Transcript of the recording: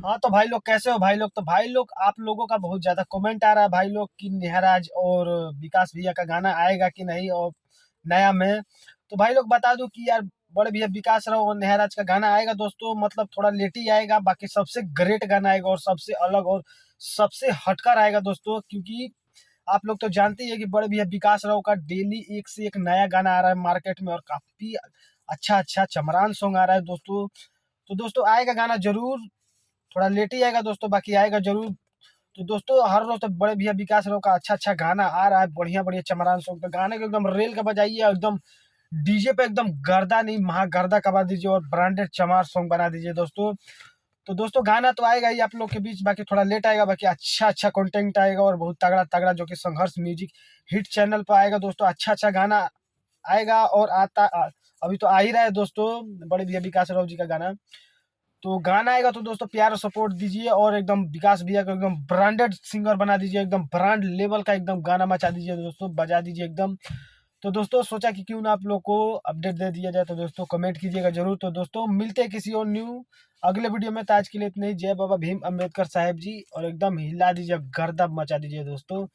हाँ तो भाई लोग कैसे हो भाई लोग। तो भाई लोग आप लोगों का बहुत ज्यादा कमेंट आ रहा है भाई लोग कि नेहराज और विकास भैया का गाना आएगा कि नहीं और नया में। तो भाई लोग बता दूं कि यार बड़े भैया विकास राव और नेहराज का गाना आएगा दोस्तों, मतलब थोड़ा लेट ही आएगा। बाकी सबसे ग्रेट गाना आएगा और सबसे अलग और सबसे हटकर आएगा दोस्तों, क्योंकि आप लोग तो जानते ही है कि बड़े भैया विकास राव का डेली एक से एक नया गाना आ रहा है मार्केट में और काफी अच्छा अच्छा चमरान सॉन्ग आ रहा है दोस्तों। तो दोस्तों आएगा गाना जरूर, थोड़ा लेट ही आएगा दोस्तों, बाकी आएगा जरूर। तो दोस्तों हर रोज तो बड़े भैया विकास राव का अच्छा अच्छा गाना आ रहा है, बढ़िया बढ़िया चमरान सॉन्ग। तो गाने को एकदम रेल का बजाइए, एकदम डीजे पे एकदम गर्दा नहीं महागर्दा करवा दीजिए और ब्रांडेड चमार सॉन्ग बना दीजिए दोस्तों। तो दोस्तों गाना तो आएगा ही आप लोग के बीच, बाकी थोड़ा लेट आएगा, बाकी अच्छा अच्छा कंटेंट आएगा और बहुत तगड़ा तगड़ा जो कि संघर्ष म्यूजिक हिट चैनल पर आएगा दोस्तों। अच्छा अच्छा गाना आएगा और अभी तो आ ही रहा है दोस्तों बड़े भैया विकास राव जी का गाना। तो गाना आएगा तो दोस्तों प्यार और सपोर्ट दीजिए और एकदम विकास भैया को एकदम ब्रांडेड सिंगर बना दीजिए, एकदम ब्रांड लेवल का एकदम गाना मचा दीजिए दोस्तों, बजा दीजिए एकदम। तो दोस्तों सोचा कि क्यों ना आप लोग को अपडेट दे दिया जाए, तो दोस्तों कमेंट कीजिएगा जरूर। तो दोस्तों मिलते हैं किसी और न्यू अगले वीडियो में। तो आज के लिए इतना ही। जय बाबा भीम अम्बेडकर साहेब जी, और एकदम हिला दीजिए, गर्दा मचा दीजिए दोस्तों।